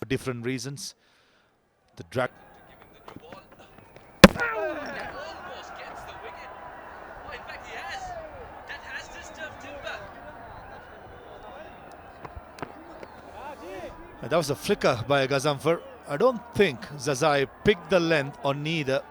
for different reasons. The drag. Almost gets the wicket. Oh, in fact, he has. That has disturbed Timber. That was a flicker by Gazanfar. I don't think Zazai picked the length on neither.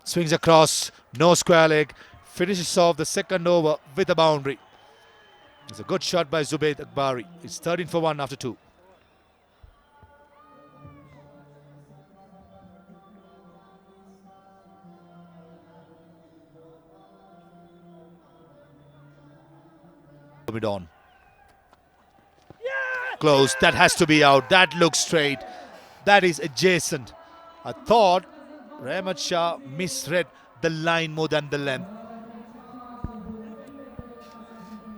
Swings across, no square leg, finishes off the second over with a boundary. It's a good shot by Zubaid Akbari. It's 13 for 1 after 2. Mid on. Close. That has to be out. That looks straight. That is adjacent. I thought Rahmat Shah misread the line more than the length.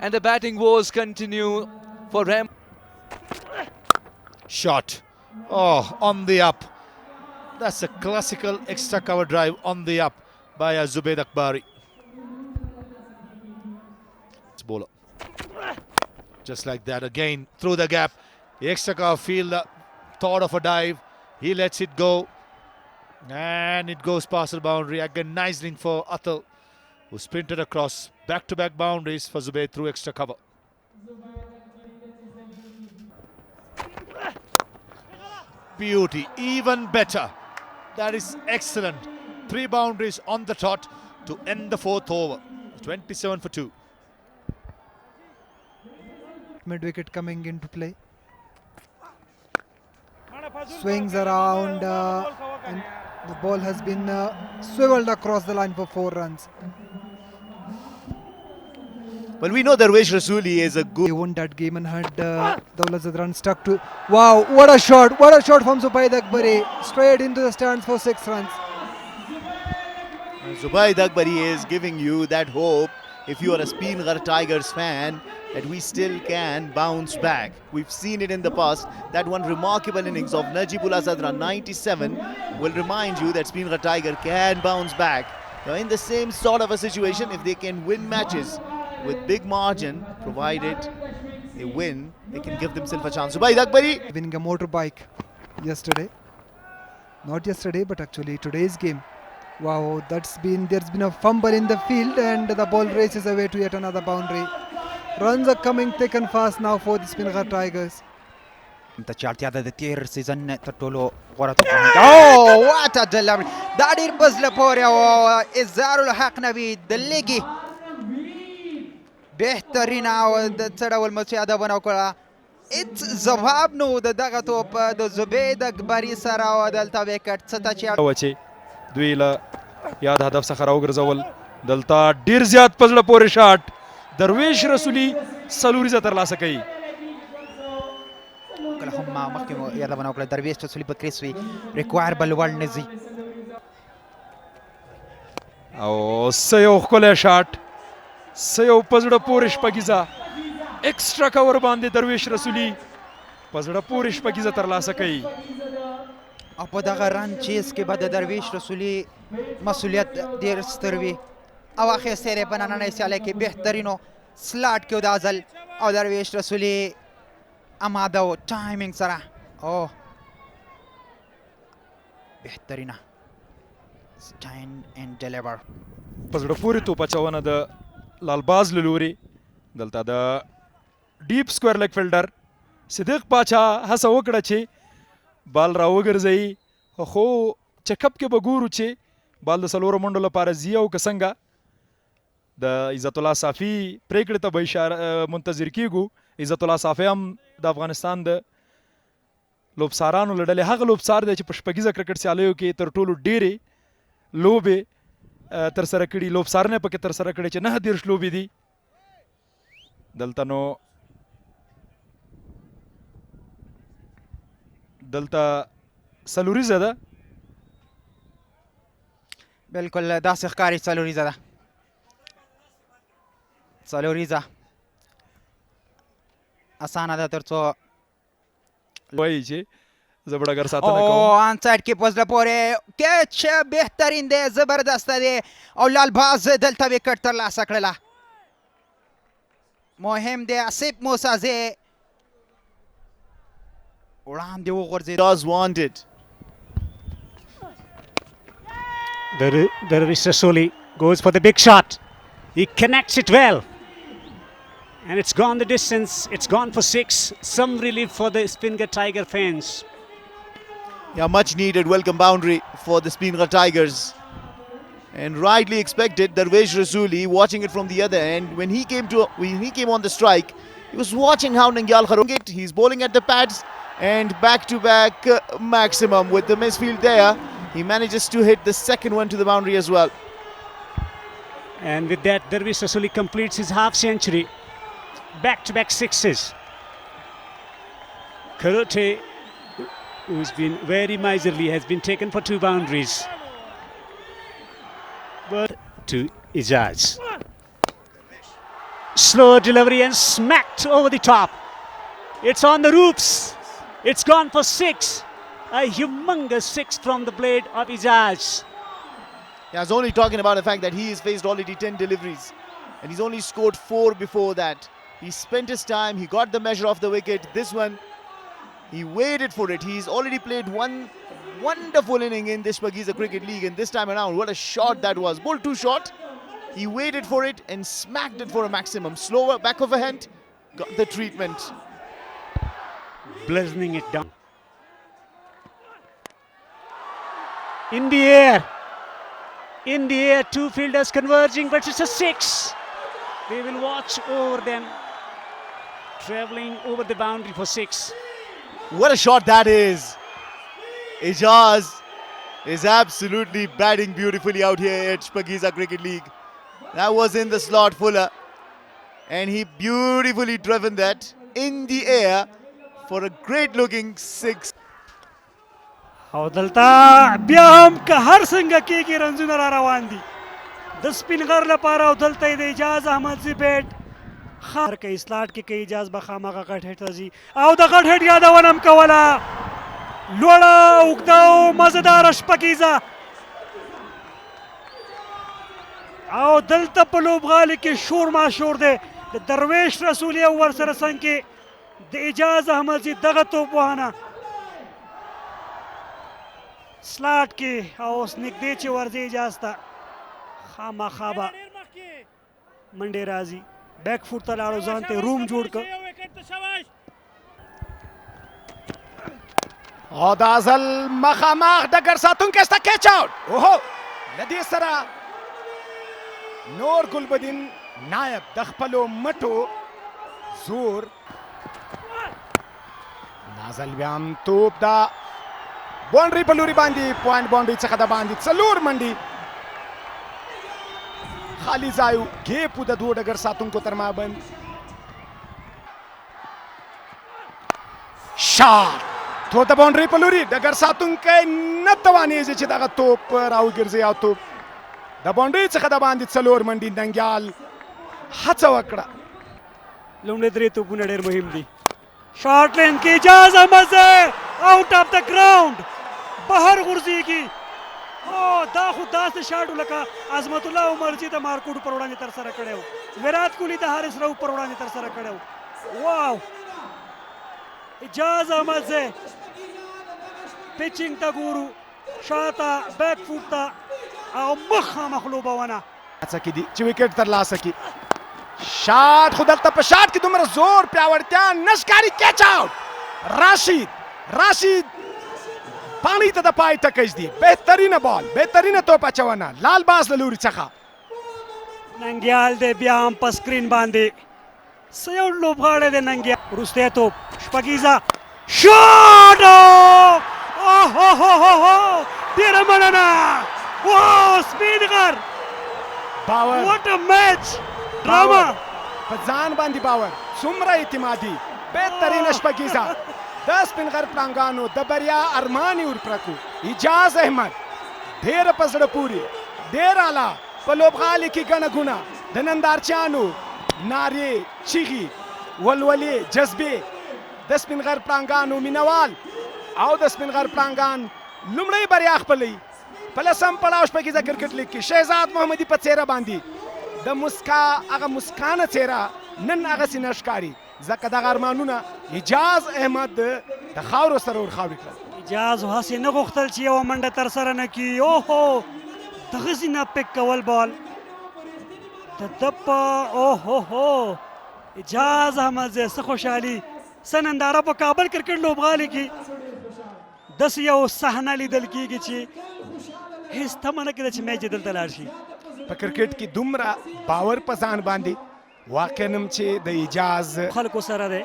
And the batting wars continue for Ram. Shot. Oh, on the up. That's a classical extra cover drive on the up by Zubaid Akbari. It's bowler. Just like that again through the gap. The extra cover fielder thought of a dive. He lets it go. And it goes past the boundary. Again, nice link for Atal, who sprinted across. Back-to-back boundaries for Zubaid through extra cover. Beauty, even better. That is excellent. 3 boundaries on the trot to end the 4th over. 27 for 2. Mid wicket coming into play. Swings around and the ball has been swiveled across the line for 4 runs. Well, we know Darvesh Rasuli is a good. They won that game and had Daulat Zadran stuck to. Wow, what a shot! What a shot from Zubaid Akbari. Straight into the stands for 6 runs. Zubaid Akbari is giving you that hope, if you are a Spinghar Tigers fan, that we still can bounce back. We've seen it in the past. That one remarkable innings of Najibullah Zadran, 97, will remind you that Spinghar Tiger can bounce back. Now, in the same sort of a situation, if they can win matches with big margin, provided they win, they can give themselves a chance. Zubaid Akbari Winning a motorbike yesterday. Not yesterday, but actually today's game. Wow, there's been a fumble in the field and the ball races away to yet another boundary. Runs are coming thick and fast now for the Spinghar Tigers. انت شعرت هذا التير سيزن تطلو ورا اوه وات دلم دارير بزل بوريا وازار الحق نبي دلقي بهترين او ترى والمساعده بنا وكلا ات زباب نو دغه توپ د زبید اکبری سره او دلته وکټ څه چې وچی دوی له یاد هدف څخه راوګرځول دلته ډیر زیات پزړه پورې شاټ درویش رسولي سلوریزه ترلاسه کوي کله هم مخکې یاد بنا وکړه درویش رسولي په کریسوي ریکوایر بل ول نزي او سيو خله شاټ سيو پزړه پورې شپګیزه ایکسترا کور باندې درویش رسولي پزړه پورې شپګیزه ترلاسه کوي او په دغه رن چیز کې به د درویش رسولي مسؤلیت ډیر ستر وي او اخر سره په نننۍ سیالۍ کې بهترینو سلاټ کې د ازل او درویش رسولي اماده او ټایمینګ سره او بهترینه سټاین اند ډیلیور پزړه پورې توپ اچونه د لالباز لوري دلته د ډیپ سکوير لیگ فیلډر صدیق پاچا هڅه وکړه چې بال راوګرځي خو چکپ کې به ګورو چې بال د سلورو منډو لپاره زی او کسنګه د عزت الله صافي پریکړه ته به اشاره منتظر کیږو. عزت الله صافي هم د افغانستان د لوبسارانو لړلې هغه لوبسار دی چې په شپږیزه کرکټ سیالیو کې تر ټولو ډېرې لوبې تر سره کړي لوبسارنه پکې تر سره کړي چې 9 لوبې دي. دلته نو دلته سلوریزه ده بالکل داسې ښکاري سلوریزه ده سلوریزه اسانه ده تر څو وایي چې زه به ډګر ساتنه کوم. او آن سایډ کې پزله پورې کیچ بهترین دی زبردست دی او لالباز دلته وکټ ترلاسه کړله مهم دی اسیب موسازی وړاندې وغورځېد. Does want it. Darwish Rasuli goes for the big shot. He connects it well. And it's gone the distance. It's gone for 6. Some relief for the Spingar Tiger fans. Yeah, much needed welcome boundary for the Spingar Tigers. And rightly expected, Darwish Rasuli watching it from the other end. When he came on the strike, he was watching how Nangyal Kharung it. He's bowling at the pads and back-to-back maximum with the misfield there. He manages to hit the second one to the boundary as well. And with that, Darwish Rasuli completes his half century. Back-to-back 6s. Karote, who's been very miserly, has been taken for 2 boundaries. But to Ijaz. Slow delivery and smacked over the top. It's on the roofs. It's gone for 6. A humongous 6 from the blade of Ijaz. Yeah, I was only talking about the fact that he has faced already 10 deliveries. And he's only scored 4 before that. He spent his time, he got the measure of the wicket. This one, he waited for it. He's already played one wonderful inning in this Shpageeza Cricket League, and this time around, what a shot that was. Bowled too short. He waited for it and smacked it for a maximum. Slower, back of a hand, got the treatment. Blazing it down. In the air. In the air, 2 fielders converging, but it's a 6. They will watch over them. Travelling over the boundary for 6. What a shot that is. Ijaz is absolutely batting beautifully out here at Shpageeza Cricket League. That was in the slot fuller. And he beautifully driven that in the air for a great looking 6. او دلته بیا هم که هر څنګه کېږي رنزونه را روان دي د سپین غر لپاره. او دلته یې د اجاز احمدزي بیټ هر کوي سلاټ کې کوي اجاز به خامخا غټ هیټ ته ځي او د غټ هیټ یادونه هم کوله. لوړه اوږده او مزهداره شپږیزه او دلته په لوبغالي کې شور ماشور دی د درویش رسولي او ورسره څنګ کې د اجاز احمدزي دغه توپ وهنه سلاټ کې او اوس نږدې چې ورځي اجاز ته خامخا به منډې راځي. بیک فوټ ته لاړو ځان ته روم جوړ کړ. او دا ځل مخامخ ډګر ساتونکی سته کیچ آوټ. اوهو له دې سره نور ګلبدین نایب د خپلو مټو زور. دا ځل بیا هم توپ دا باونډري په لوري باندې پوینټ باونډري څخه د باندې 4 منډې خالی ځای و ګیپ و د 2 ډګر ساتونکو تر مابین. شاټ تو د باونډري په لوري ډګر ساتونکی نه توانېږي چې دغه توپ راوګرځي او توپ د باونډري څخه د باندې 4 منډې ننګیال هڅه وکړه. لومړی 3 توپونه ډېر مهم دي. شارټ لین کې اجاز احمدزي آؤٹ آف د ګراوند بهر غورځېږي. او دا خو داسې شاټ و لکه عظمت الله عمرجي د مارکوټ پر وړاندې ترسره کړی و. ویرات کوهلي د حارث رؤف پر وړاندې ترسره کړی و. واو اجاز احمدزي پیچینګ ته ګورو شاته بیک فوټ ته او مخامخ لوبونه هڅه کې دي چې وکټ ترلاسه کړي. شاټ خو دلته په شاټ کې دومره زور پیاوړتیا نه ښکاري. کیچ آوټ. راشد پاڼۍ ته د پای ټکج دي. بهترینه بال بهترینه توپ اچونه لال باز له لوري څخه. ننګیال دی بیا هم په سکرین باندې څه یو لوبغاړی دی ننګیال. وروستی توپ شپږیزه شاټ. ډېره مننه. واو سپین غر باور واټ ا میچ ډراما په ځان باندې باور څومره اعتمادي بهترینه شپږیزه د سپین غر پړانګانو د بریا ارمان یې ورپرکو. اجاز احمد ډېره په زړه پورې ډېر اعلی په لوبغالي کې ګڼه ګوڼه د نندارچیانو نارې چیغې ولولې جذبې د سپین غر پړانګانو مینوال او د سپین غر پړانګان لومړی بریا خپلوي په 10م پړاو شپږیزه کرکټ لیګ کې. شهزاد محمدي په څېره باندې د مسکا هغه مسکانه څېره نن هغسې نه ښکاري ځکه دغه ارمانونه اجاز احمد د خاورو سره ورخاورې کړل. اجاز هسې نه غوښتل چې یوه منډه ترسره نه کړي. اوهو دغسې نه پک کول بال د ده په اوهو اجاز احمد زی څه خوشحالي څه ننداره په کابل کرکټ لوبغالي کې داسې یو صحنه لیدل کېږي چې هېڅ تمه نه کېده چې میچ دلته لاړ شي. په کرکټ کې دومره باور په ځان باندې واقعا هم چې د اجاز خلکو سره دی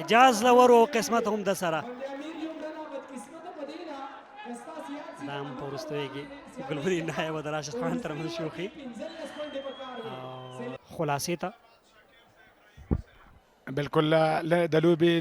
اجاز لور او قسمت هم د سره دا هم په وروستیو کې ګلبدین نایب او د راشد خان ترمنځ شوخي خلاصې ته بالکل د لوبې